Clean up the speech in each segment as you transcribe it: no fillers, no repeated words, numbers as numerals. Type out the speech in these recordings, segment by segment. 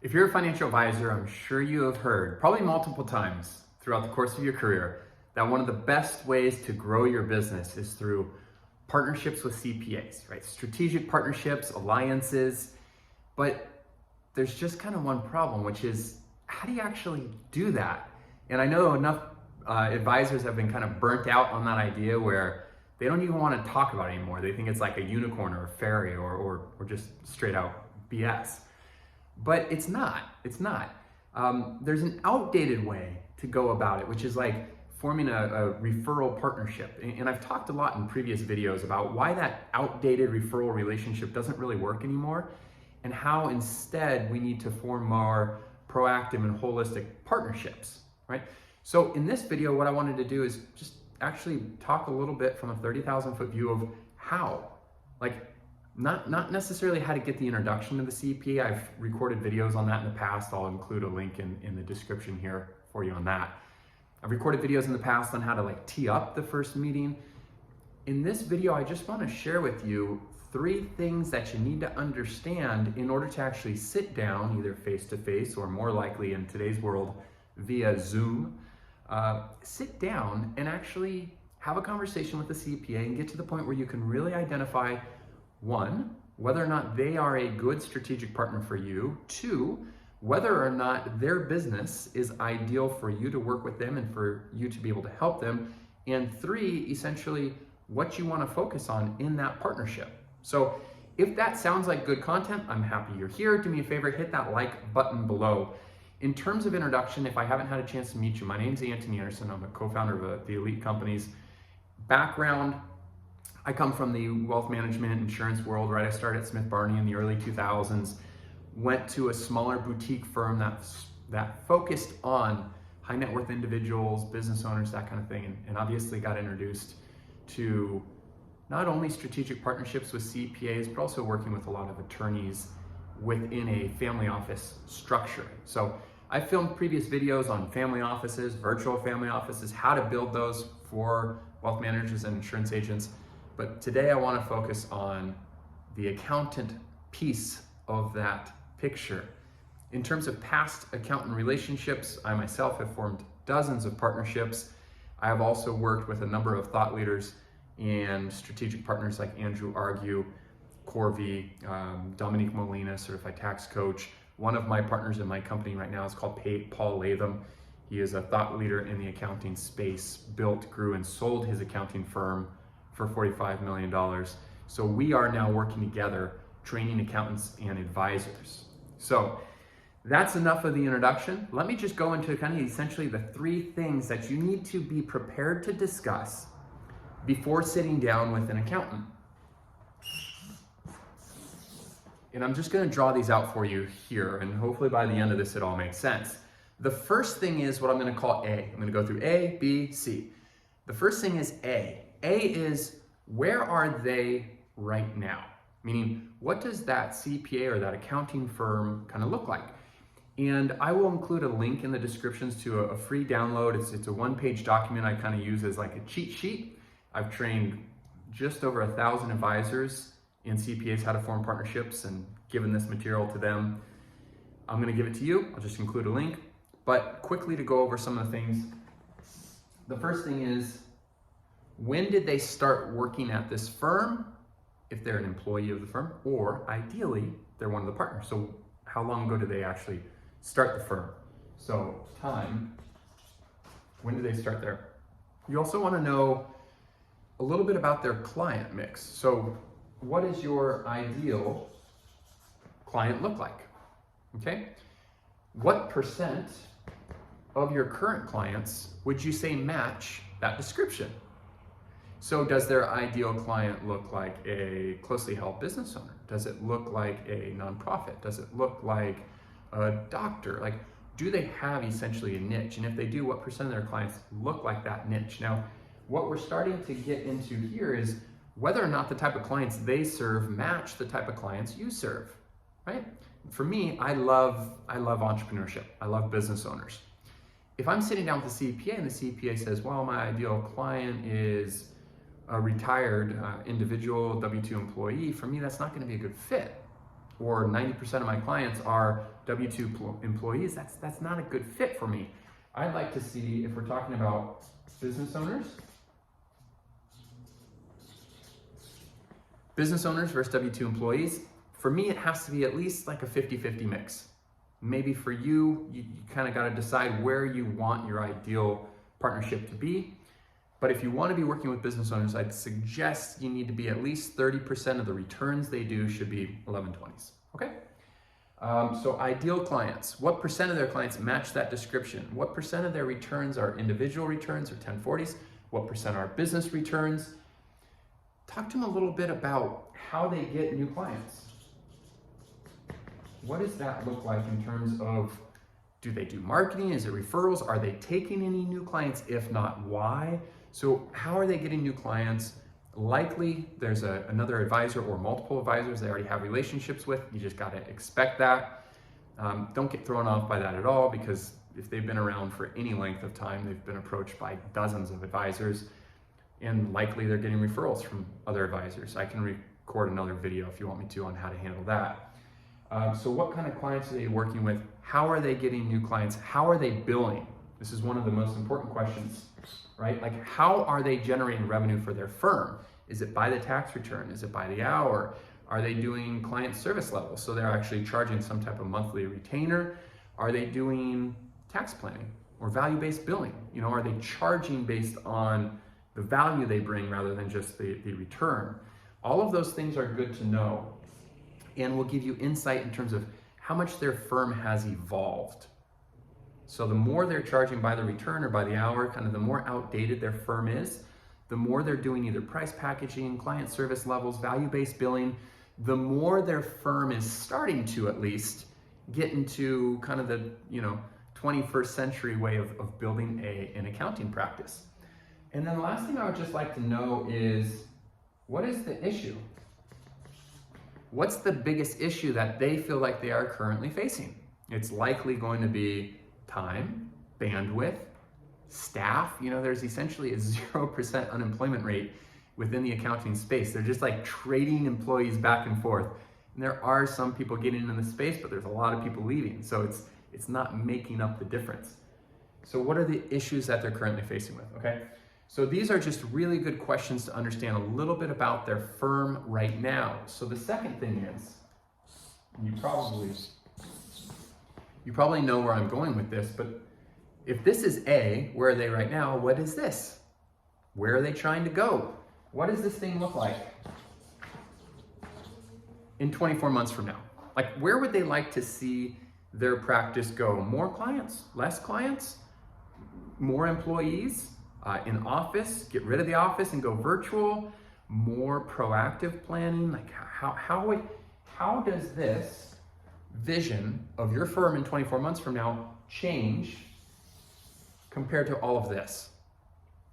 If you're a financial advisor, I'm sure you have heard, probably multiple times throughout the course of your career, that one of the best ways to grow your business is through partnerships with CPAs, right? Strategic partnerships, alliances, but there's just kind of one problem, which is how do you actually do that? And I know enough advisors have been kind of burnt out on that idea where they don't even want to talk about it anymore. They think it's like a unicorn or a fairy or just straight out BS. But it's not. There's an outdated way to go about it, which is like forming a referral partnership. And I've talked a lot in previous videos about why that outdated referral relationship doesn't really work anymore, and how instead we need to form more proactive and holistic partnerships, right? So in this video, what I wanted to do is just actually talk a little bit from a 30,000-foot view of how, like, not necessarily how to get the introduction to the CPA. I've recorded videos on that in the past. I'll include a link in the description here for you on that. I've recorded videos in the past on how to like tee up the first meeting. In this video, I just want to share with you 3 things that you need to understand in order to actually sit down, either face-to-face or more likely in today's world via Zoom, sit down and actually have a conversation with the CPA and get to the point where you can really identify, 1, whether or not they are a good strategic partner for you. 2, whether or not their business is ideal for you to work with them and for you to be able to help them. And 3, essentially, what you want to focus on in that partnership. So if that sounds like good content, I'm happy you're here. Do me a favor, hit that like button below. In terms of introduction, if I haven't had a chance to meet you, my name's Anton Anderson. I'm a co-founder of the Elite Companies. Background, I come from the wealth management insurance world, right? I started at Smith Barney in the early 2000s, went to a smaller boutique firm that focused on high net worth individuals, business owners, that kind of thing, and obviously got introduced to not only strategic partnerships with CPAs, but also working with a lot of attorneys within a family office structure. So I filmed previous videos on family offices, virtual family offices, how to build those for wealth managers and insurance agents. But today I want to focus on the accountant piece of that picture. In terms of past accountant relationships, I myself have formed dozens of partnerships. I have also worked with a number of thought leaders and strategic partners like Andrew Argue, Corvey, Dominique Molina, certified tax coach. One of my partners in my company right now is called Paul Latham. He is a thought leader in the accounting space, built, grew, and sold his accounting firm for $45 million. So we are now working together, training accountants and advisors. So that's enough of the introduction. Let me just go into kind of essentially the 3 things that you need to be prepared to discuss before sitting down with an accountant. And I'm just going to draw these out for you here, and hopefully by the end of this it all makes sense. The first thing is what I'm going to call A. I'm going to go through A, B, C. The first thing is A. A is, where are they right now? Meaning, what does that CPA or that accounting firm kind of look like? And I will include a link in the descriptions to a free download. It's a 1-page document I kind of use as like a cheat sheet. I've trained just over 1,000 advisors and CPAs how to form partnerships and given this material to them. I'm going to give it to you. I'll just include a link. But quickly to go over some of the things. The first thing is, when did they start working at this firm? If they're an employee of the firm, or ideally, they're one of the partners. So how long ago did they actually start the firm? So time, when did they start there? You also want to know a little bit about their client mix. So what does your ideal client look like? Okay. What percent of your current clients would you say match that description? So does their ideal client look like a closely held business owner? Does it look like a nonprofit? Does it look like a doctor? Like, do they have essentially a niche? And if they do, what percent of their clients look like that niche? Now, what we're starting to get into here is whether or not the type of clients they serve match the type of clients you serve, right? For me, I love entrepreneurship. I love business owners. If I'm sitting down with a CPA and the CPA says, well, my ideal client is a retired individual W-2 employee, for me, that's not going to be a good fit. or 90% of my clients are W-2 employees, that's not a good fit for me. I'd like to see, if we're talking about business owners versus W-2 employees, for me, it has to be at least like a 50-50 mix. Maybe for you, you kind of got to decide where you want your ideal partnership to be. But if you want to be working with business owners, I'd suggest you need to be at least 30% of the returns they do should be 1120s, okay? So ideal clients, what percent of their clients match that description? What percent of their returns are individual returns or 1040s? What percent are business returns? Talk to them a little bit about how they get new clients. What does that look like in terms of, do they do marketing? Is it referrals? Are they taking any new clients? If not, why? So how are they getting new clients? Likely there's another advisor or multiple advisors they already have relationships with. You just got to expect that. Don't get thrown off by that at all, because if they've been around for any length of time, they've been approached by dozens of advisors, and likely they're getting referrals from other advisors. I can record another video if you want me to on how to handle that. So what kind of clients are they working with? How are they getting new clients? How are they billing? This is one of the most important questions, right? Like, how are they generating revenue for their firm? Is it by the tax return? Is it by the hour? Are they doing client service levels? So they're actually charging some type of monthly retainer. Are they doing tax planning or value-based billing? You know, are they charging based on the value they bring rather than just the return? All of those things are good to know, and will give you insight in terms of how much their firm has evolved. So the more they're charging by the return or by the hour, kind of the more outdated their firm is, the more they're doing either price packaging, client service levels, value-based billing, the more their firm is starting to at least get into kind of the 21st century way of building an accounting practice. And then the last thing I would just like to know is, what is the issue? What's the biggest issue that they feel like they are currently facing? It's likely going to be time, bandwidth, staff. There's essentially a 0% unemployment rate within the accounting space. They're just like trading employees back and forth. And there are some people getting in the space, but there's a lot of people leaving. So it's not making up the difference. So what are the issues that they're currently facing with, okay? So these are just really good questions to understand a little bit about their firm right now. So the second thing is, you probably know where I'm going with this, but if this is A, where are they right now? What is this? Where are they trying to go? What does this thing look like in 24 months from now? Like, where would they like to see their practice go? More clients, less clients, more employees? In office, get rid of the office and go virtual, more proactive planning. Like, how does this vision of your firm in 24 months from now change compared to all of this?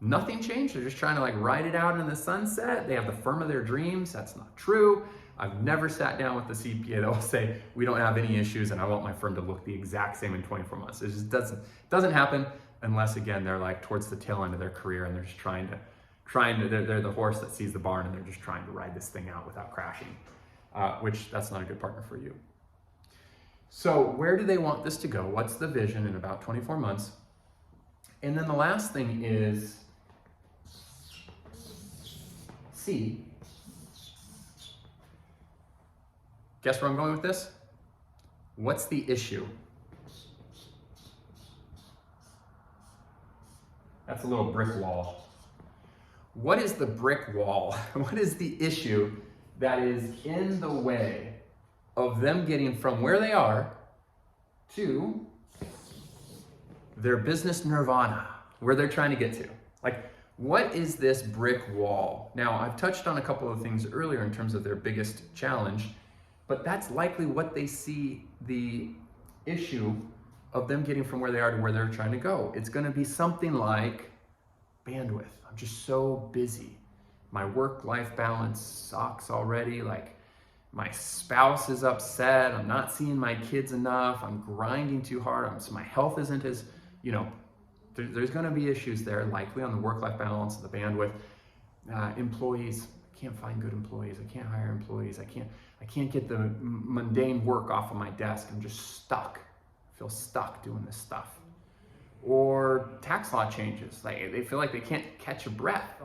Nothing changed. They're just trying to like ride it out in the sunset. They have the firm of their dreams. That's not true. I've never sat down with the CPA that will say, we don't have any issues and I want my firm to look the exact same in 24 months. It just doesn't happen. Unless, again, they're like towards the tail end of their career and they're just trying to, they're the horse that sees the barn and they're just trying to ride this thing out without crashing, which that's not a good partner for you. So where do they want this to go? What's the vision in about 24 months? And then the last thing is C. Guess where I'm going with this? What's the issue? That's a little brick wall. What is the brick wall? What is the issue that is in the way of them getting from where they are to their business nirvana, where they're trying to get to? Like, what is this brick wall? Now, I've touched on a couple of things earlier in terms of their biggest challenge, but that's likely what they see the issue of them getting from where they are to where they're trying to go. It's going to be something like bandwidth. I'm just so busy. My work-life balance sucks already. Like, my spouse is upset. I'm not seeing my kids enough. I'm grinding too hard. So my health isn't as, there's going to be issues there, likely on the work-life balance, the bandwidth. Employees, I can't find good employees. I can't hire employees. I can't get the mundane work off of my desk. I'm just stuck. I feel stuck doing this stuff. Or tax law changes. Like they feel like they can't catch a breath.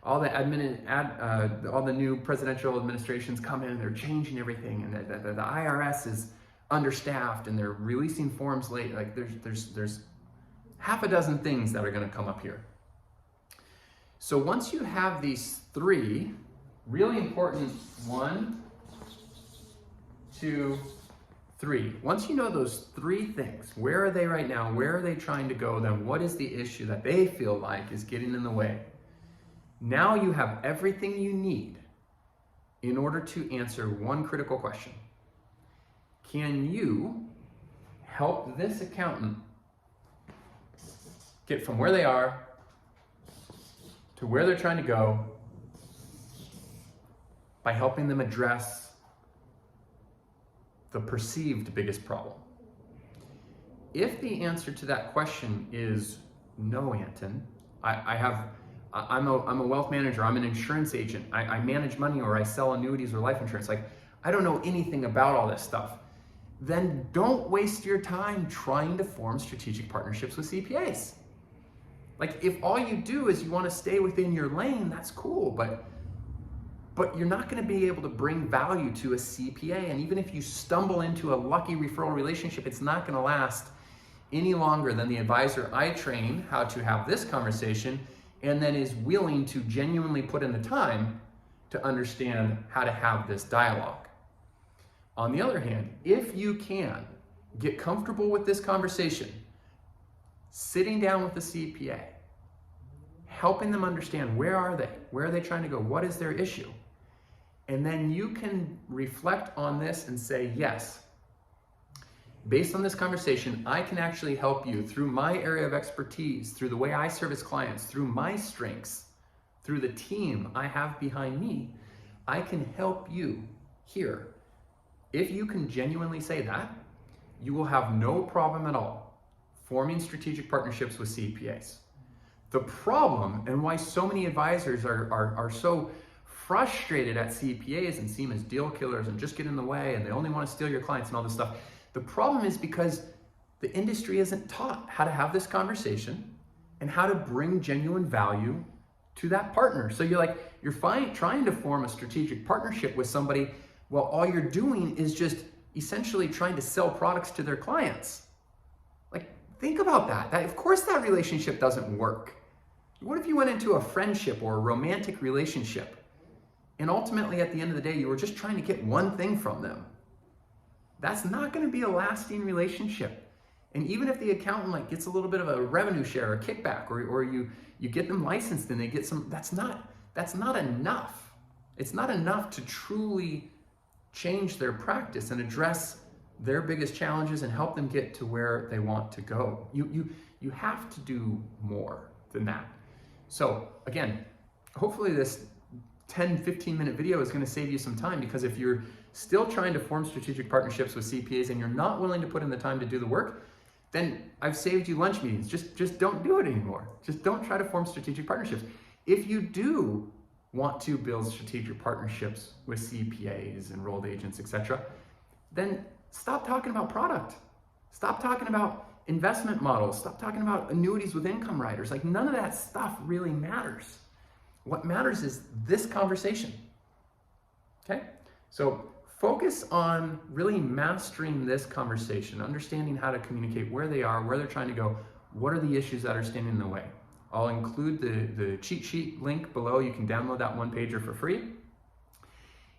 All the new presidential administrations come in and they're changing everything, and the IRS is understaffed and they're releasing forms late. Like there's half a dozen things that are going to come up here. So once you have these three really important, 1, 2, 3. Once you know those three things, where are they right now? Where are they trying to go? Then what is the issue that they feel like is getting in the way? Now you have everything you need in order to answer one critical question. Can you help this accountant get from where they are to where they're trying to go by helping them address the perceived biggest problem? If the answer to that question is no, Anton, I'm a wealth manager, I'm an insurance agent, I manage money, or I sell annuities or life insurance, like I don't know anything about all this stuff, then don't waste your time trying to form strategic partnerships with CPAs. Like if all you do is you want to stay within your lane, that's cool, but you're not going to be able to bring value to a CPA. And even if you stumble into a lucky referral relationship, it's not going to last any longer than the advisor I train how to have this conversation and then is willing to genuinely put in the time to understand how to have this dialogue. On the other hand, if you can get comfortable with this conversation, sitting down with the CPA, helping them understand where are they trying to go, what is their issue, and then you can reflect on this and say, yes, based on this conversation, I can actually help you through my area of expertise, through the way I service clients, through my strengths, through the team I have behind me, I can help you here. If you can genuinely say that, you will have no problem at all forming strategic partnerships with CPAs. The problem, and why so many advisors are so frustrated at CPAs and see them as deal killers and just get in the way and they only want to steal your clients and all this stuff, the problem is because the industry isn't taught how to have this conversation and how to bring genuine value to that partner. So you're trying to form a strategic partnership with somebody while all you're doing is just essentially trying to sell products to their clients. Like, think about that. Of course that relationship doesn't work. What if you went into a friendship or a romantic relationship and ultimately at the end of the day you were just trying to get one thing from them? That's not going to be a lasting relationship. And even if the accountant gets a little bit of a revenue share, a kickback, or you get them licensed and they get some, that's not enough. It's not enough to truly change their practice and address their biggest challenges and help them get to where they want to go. You have to do more than that. So again, hopefully this 10-15 minute video is going to save you some time, because if you're still trying to form strategic partnerships with CPAs and you're not willing to put in the time to do the work, then I've saved you lunch meetings. Just don't do it anymore. Just don't try to form strategic partnerships. If you do want to build strategic partnerships with CPAs, enrolled agents, etc., then stop talking about product. Stop talking about investment models. Stop talking about annuities with income riders. Like, none of that stuff really matters. What matters is this conversation. Okay? So focus on really mastering this conversation, understanding how to communicate where they are, where they're trying to go, what are the issues that are standing in the way. I'll include the cheat sheet link below. You can download that one pager for free.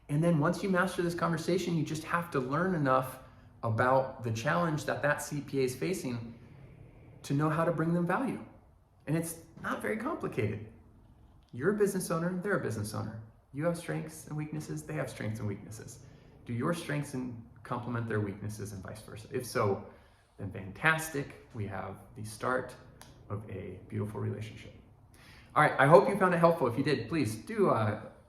And then once you master this conversation, you just have to learn enough about the challenge that CPA is facing to know how to bring them value. And it's not very complicated. You're a business owner, they're a business owner. You have strengths and weaknesses, they have strengths and weaknesses. Do your strengths and complement their weaknesses and vice versa? If so, then fantastic. We have the start of a beautiful relationship. All right, I hope you found it helpful. If you did, please do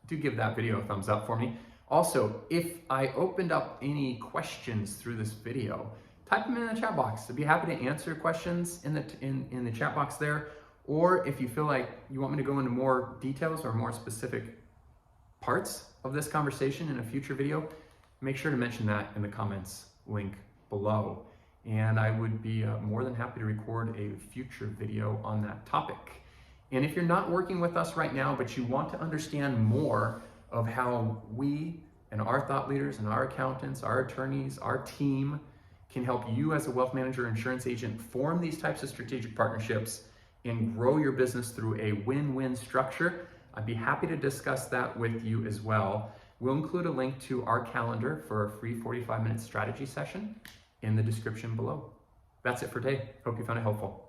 give that video a thumbs up for me. Also, if I opened up any questions through this video, type them in the chat box. I'd be happy to answer questions in the chat box there. Or if you feel like you want me to go into more details or more specific parts of this conversation in a future video, make sure to mention that in the comments link below. And I would be more than happy to record a future video on that topic. And if you're not working with us right now, but you want to understand more of how we and our thought leaders and our accountants, our attorneys, our team can help you as a wealth manager or insurance agent form these types of strategic partnerships and grow your business through a win-win structure, I'd be happy to discuss that with you as well. We'll include a link to our calendar for a free 45-minute strategy session in the description below. That's it for today. Hope you found it helpful.